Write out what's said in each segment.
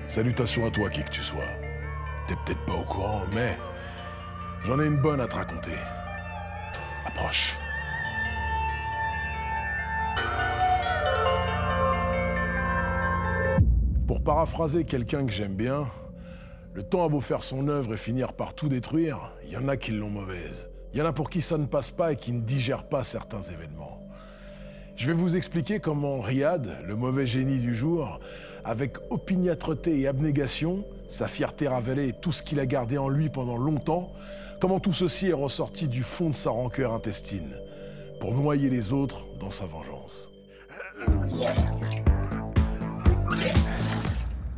Salutations à toi, qui que tu sois. T'es peut-être pas au courant, mais j'en ai une bonne à te raconter. Approche. Pour paraphraser quelqu'un que j'aime bien, le temps a beau faire son œuvre et finir par tout détruire, il y en a qui l'ont mauvaise. Il y en a pour qui ça ne passe pas et qui ne digèrent pas certains événements. Je vais vous expliquer comment Riyad, le mauvais génie du jour, avec opiniâtreté et abnégation, sa fierté ravalée et tout ce qu'il a gardé en lui pendant longtemps, comment tout ceci est ressorti du fond de sa rancœur intestine, pour noyer les autres dans sa vengeance.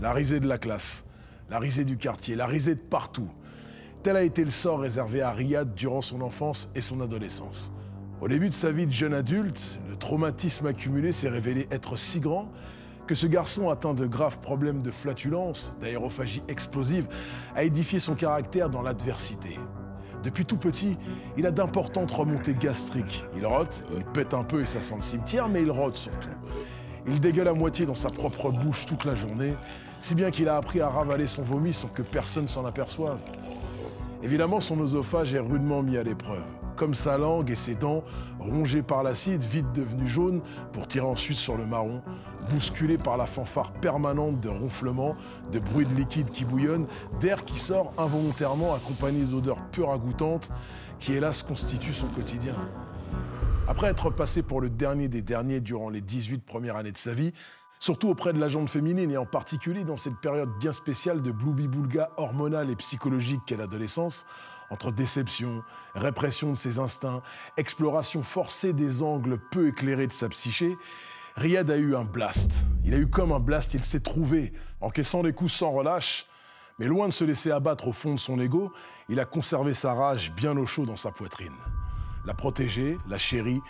La risée de la classe, la risée du quartier, la risée de partout. Tel a été le sort réservé à Riyad durant son enfance et son adolescence. Au début de sa vie de jeune adulte, le traumatisme accumulé s'est révélé être si grand que ce garçon atteint de graves problèmes de flatulence, d'aérophagie explosive, a édifié son caractère dans l'adversité. Depuis tout petit, il a d'importantes remontées gastriques. Il rote, il pète un peu et ça sent le cimetière, mais il rote surtout. Il dégueule à moitié dans sa propre bouche toute la journée, si bien qu'il a appris à ravaler son vomi sans que personne s'en aperçoive. Évidemment, son oesophage est rudement mis à l'épreuve, comme sa langue et ses dents, rongées par l'acide, vite devenues jaunes, pour tirer ensuite sur le marron, bousculées par la fanfare permanente de ronflements, de bruits de liquide qui bouillonnent, d'air qui sort involontairement accompagné d'odeurs peu ragoûtantes qui, hélas, constituent son quotidien. Après être passé pour le dernier des derniers durant les 18 premières années de sa vie, surtout auprès de la gente féminine et en particulier dans cette période bien spéciale de bloubi-boulga hormonale et psychologique qu'est l'adolescence, entre déception, répression de ses instincts, exploration forcée des angles peu éclairés de sa psyché, Riyad a eu un blast. Il a eu comme un blast, il s'est trouvé, encaissant les coups sans relâche, mais loin de se laisser abattre au fond de son ego, il a conservé sa rage bien au chaud dans sa poitrine. L'a protégée, l'a chérie,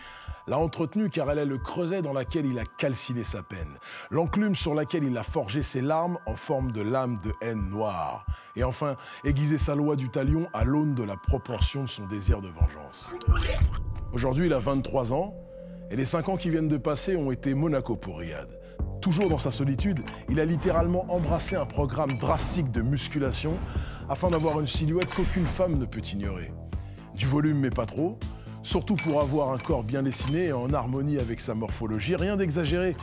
l'a entretenue car elle est le creuset dans laquelle il a calciné sa peine, l'enclume sur laquelle il a forgé ses larmes en forme de lame de haine noire, et enfin aiguisé sa loi du talion à l'aune de la proportion de son désir de vengeance. Aujourd'hui, il a 23 ans, et les 5 ans qui viennent de passer ont été Monaco pour Riyad. Toujours dans sa solitude, il a littéralement embrassé un programme drastique de musculation afin d'avoir une silhouette qu'aucune femme ne peut ignorer. Du volume mais pas trop, surtout pour avoir un corps bien dessiné et en harmonie avec sa morphologie, rien d'exagéré.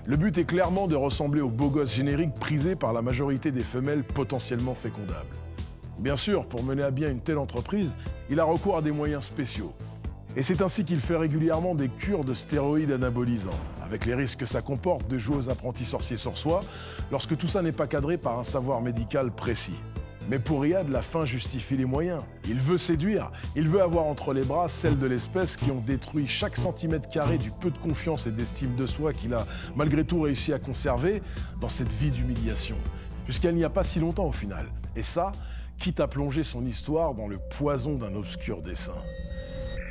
Le but est clairement de ressembler au beau gosse générique prisé par la majorité des femelles potentiellement fécondables. Bien sûr, pour mener à bien une telle entreprise, il a recours à des moyens spéciaux. Et c'est ainsi qu'il fait régulièrement des cures de stéroïdes anabolisants, avec les risques que ça comporte de jouer aux apprentis sorciers sur soi, lorsque tout ça n'est pas cadré par un savoir médical précis. Mais pour Riyad, la fin justifie les moyens. Il veut séduire, il veut avoir entre les bras celles de l'espèce qui ont détruit chaque centimètre carré du peu de confiance et d'estime de soi qu'il a malgré tout réussi à conserver dans cette vie d'humiliation. Jusqu'à il n'y a pas si longtemps au final. Et ça, quitte à plonger son histoire dans le poison d'un obscur dessein.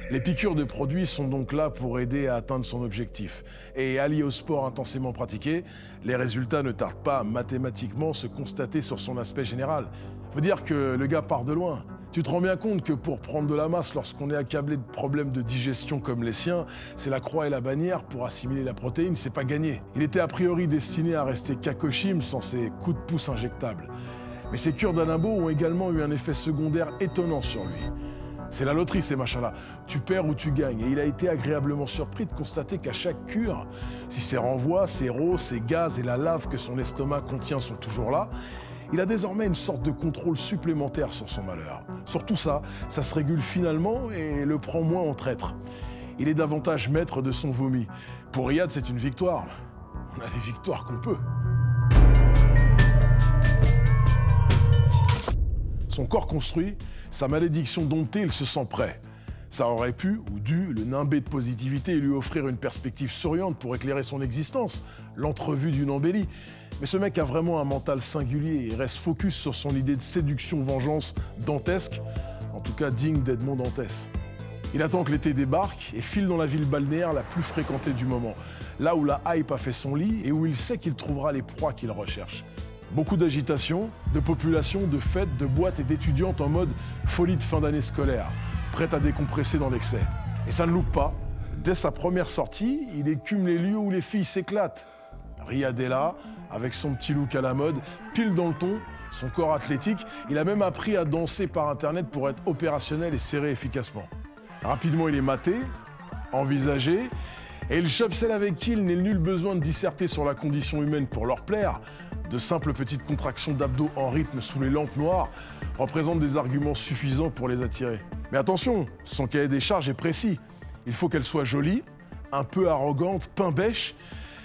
Les piqûres de produits sont donc là pour aider à atteindre son objectif. Et alliés au sport intensément pratiqué, les résultats ne tardent pas à mathématiquement se constater sur son aspect général. Faut dire que le gars part de loin. Tu te rends bien compte que pour prendre de la masse lorsqu'on est accablé de problèmes de digestion comme les siens, c'est la croix et la bannière pour assimiler la protéine, c'est pas gagné. Il était a priori destiné à rester Kakoshim sans ses coups de pouce injectables. Mais ces cures d'anabo ont également eu un effet secondaire étonnant sur lui. C'est la loterie, ces machins-là. Tu perds ou tu gagnes. Et il a été agréablement surpris de constater qu'à chaque cure, si ses renvois, ses rots, ses gaz et la lave que son estomac contient sont toujours là, il a désormais une sorte de contrôle supplémentaire sur son malheur. Sur tout ça, ça se régule finalement et le prend moins en traître. Il est davantage maître de son vomi. Pour Riyad, c'est une victoire. On a les victoires qu'on peut. Son corps construit, sa malédiction domptée, il se sent prêt. Ça aurait pu, ou dû, le nimber de positivité et lui offrir une perspective souriante pour éclairer son existence, l'entrevue d'une embellie. Mais ce mec a vraiment un mental singulier et reste focus sur son idée de séduction-vengeance dantesque, en tout cas digne d'Edmond Dantès. Il attend que l'été débarque et file dans la ville balnéaire la plus fréquentée du moment, là où la hype a fait son lit et où il sait qu'il trouvera les proies qu'il recherche. Beaucoup d'agitation, de population, de fêtes, de boîtes et d'étudiantes en mode folie de fin d'année scolaire, prête à décompresser dans l'excès. Et ça ne loupe pas. Dès sa première sortie, il écume les lieux où les filles s'éclatent. Riyad est là, avec son petit look à la mode, pile dans le ton, son corps athlétique. Il a même appris à danser par Internet pour être opérationnel et serré efficacement. Rapidement, il est maté, envisagé, et il chope celle avec qui il n'est nul besoin de disserter sur la condition humaine pour leur plaire. De simples petites contractions d'abdos en rythme sous les lampes noires représentent des arguments suffisants pour les attirer. Mais attention, son cahier des charges est précis. Il faut qu'elle soit jolie, un peu arrogante, pain bêche,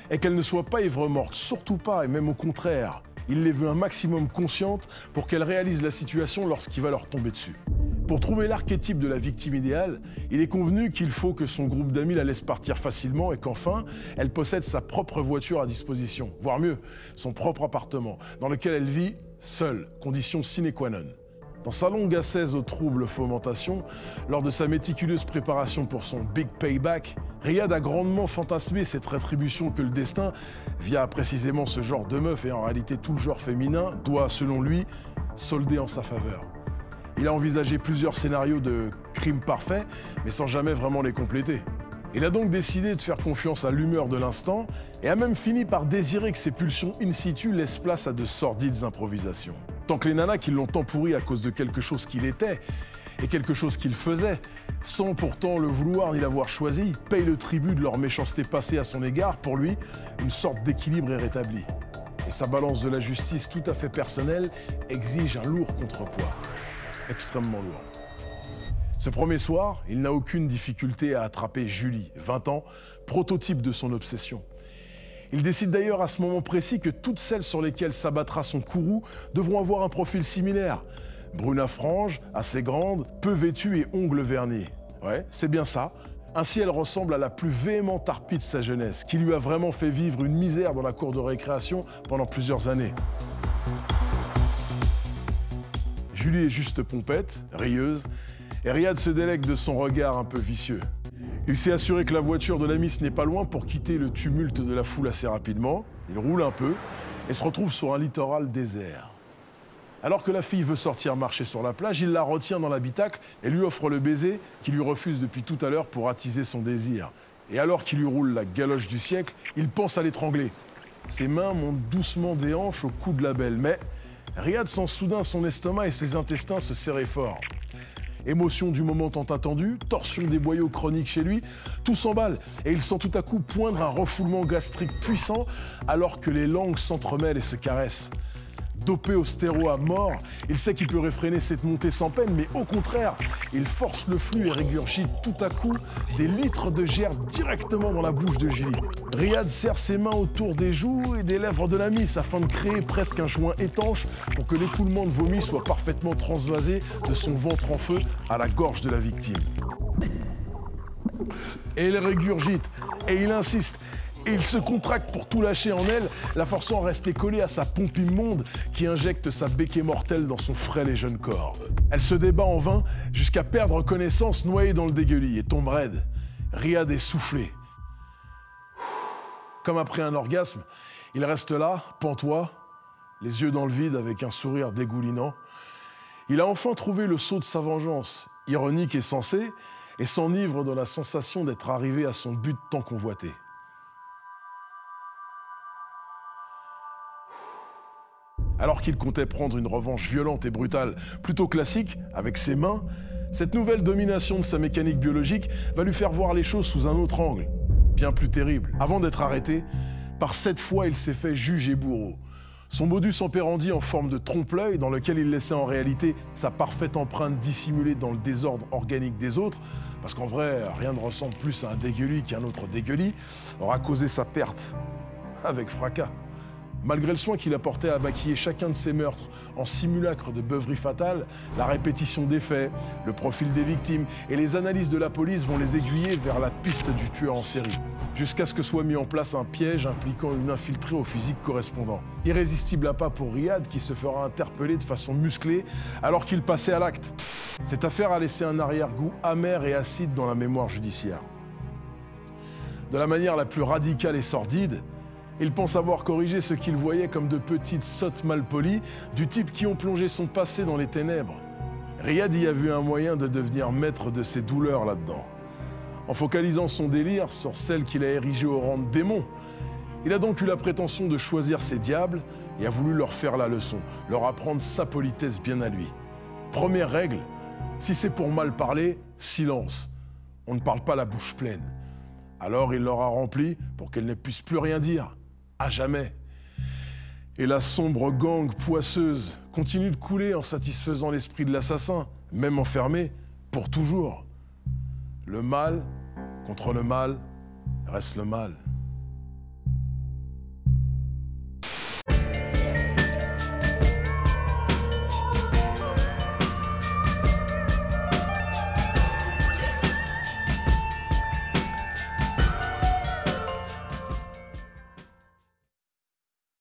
et qu'elle ne soit pas ivre-morte, surtout pas, et même au contraire. Il les veut un maximum conscientes pour qu'elles réalisent la situation lorsqu'il va leur tomber dessus. Pour trouver l'archétype de la victime idéale, il est convenu qu'il faut que son groupe d'amis la laisse partir facilement et qu'enfin, elle possède sa propre voiture à disposition, voire mieux, son propre appartement, dans lequel elle vit seule, condition sine qua non. Dans sa longue ascèse aux troubles fomentation, lors de sa méticuleuse préparation pour son Big Payback, Riyad a grandement fantasmé cette rétribution que le destin, via précisément ce genre de meuf et en réalité tout le genre féminin, doit, selon lui, solder en sa faveur. Il a envisagé plusieurs scénarios de crimes parfaits, mais sans jamais vraiment les compléter. Il a donc décidé de faire confiance à l'humeur de l'instant et a même fini par désirer que ses pulsions in situ laissent place à de sordides improvisations. Tant que les nanas qui l'ont tant pourri à cause de quelque chose qu'il était et quelque chose qu'il faisait, sans pourtant le vouloir ni l'avoir choisi, payent le tribut de leur méchanceté passée à son égard, pour lui, une sorte d'équilibre est rétabli. Et sa balance de la justice tout à fait personnelle exige un lourd contrepoids. Extrêmement lourd. Ce premier soir, il n'a aucune difficulté à attraper Julie, 20 ans, prototype de son obsession. Il décide d'ailleurs à ce moment précis que toutes celles sur lesquelles s'abattra son courroux devront avoir un profil similaire. Brune à franges, assez grande, peu vêtue et ongles vernis. Ouais, c'est bien ça. Ainsi, elle ressemble à la plus véhémente harpie de sa jeunesse, qui lui a vraiment fait vivre une misère dans la cour de récréation pendant plusieurs années. Julie est juste pompette, rieuse, et Riyad se délègue de son regard un peu vicieux. Il s'est assuré que la voiture de la Miss n'est pas loin pour quitter le tumulte de la foule assez rapidement. Il roule un peu et se retrouve sur un littoral désert. Alors que la fille veut sortir marcher sur la plage, il la retient dans l'habitacle et lui offre le baiser qu'il lui refuse depuis tout à l'heure pour attiser son désir. Et alors qu'il lui roule la galoche du siècle, il pense à l'étrangler. Ses mains montent doucement des hanches au cou de la belle, mais Riyad sent soudain son estomac et ses intestins se serrer fort. Émotion du moment tant attendu, torsion des boyaux chroniques chez lui, tout s'emballe et il sent tout à coup poindre un refoulement gastrique puissant alors que les langues s'entremêlent et se caressent. Dopé au stéro à mort, il sait qu'il peut réfréner cette montée sans peine, mais au contraire, il force le flux et régurgite tout à coup des litres de gerbe directement dans la bouche de Julie. Riyad serre ses mains autour des joues et des lèvres de la Miss afin de créer presque un joint étanche pour que l'écoulement de vomi soit parfaitement transvasé de son ventre en feu à la gorge de la victime. Et il régurgite, et il insiste. Et il se contracte pour tout lâcher en elle, la forçant à rester collée à sa pompe immonde qui injecte sa béquée mortelle dans son frêle et jeune corps. Elle se débat en vain jusqu'à perdre connaissance noyée dans le dégueulis et tombe raide. Riyad est soufflé. Comme après un orgasme, il reste là, pantois, les yeux dans le vide avec un sourire dégoulinant. Il a enfin trouvé le sceau de sa vengeance, ironique et sensé, et s'enivre dans la sensation d'être arrivé à son but tant convoité. Alors qu'il comptait prendre une revanche violente et brutale, plutôt classique, avec ses mains, cette nouvelle domination de sa mécanique biologique va lui faire voir les choses sous un autre angle, bien plus terrible. Avant d'être arrêté, par 7 fois il s'est fait juge et bourreau. Son modus operandi en forme de trompe-l'œil, dans lequel il laissait en réalité sa parfaite empreinte dissimulée dans le désordre organique des autres, parce qu'en vrai, rien ne ressemble plus à un dégueulis qu'un autre dégueulis, aura causé sa perte, avec fracas. Malgré le soin qu'il apportait à maquiller chacun de ses meurtres en simulacre de beuverie fatale, la répétition des faits, le profil des victimes et les analyses de la police vont les aiguiller vers la piste du tueur en série, jusqu'à ce que soit mis en place un piège impliquant une infiltrée au physique correspondant. Irrésistible à pas pour Riyad qui se fera interpeller de façon musclée alors qu'il passait à l'acte. Cette affaire a laissé un arrière-goût amer et acide dans la mémoire judiciaire. De la manière la plus radicale et sordide, il pense avoir corrigé ce qu'il voyait comme de petites sottes malpolies du type qui ont plongé son passé dans les ténèbres. Riyad y a vu un moyen de devenir maître de ses douleurs là-dedans. En focalisant son délire sur celle qu'il a érigée au rang de démon, Il a donc eu la prétention de choisir ses diables et a voulu leur faire la leçon, leur apprendre sa politesse bien à lui. Première règle, si c'est pour mal parler, silence. On ne parle pas la bouche pleine. Alors il leur a rempli pour qu'elles ne puissent plus rien dire, à jamais. Et la sombre gangue poisseuse continue de couler en satisfaisant l'esprit de l'assassin, même enfermé, pour toujours. Le mal contre le mal reste le mal.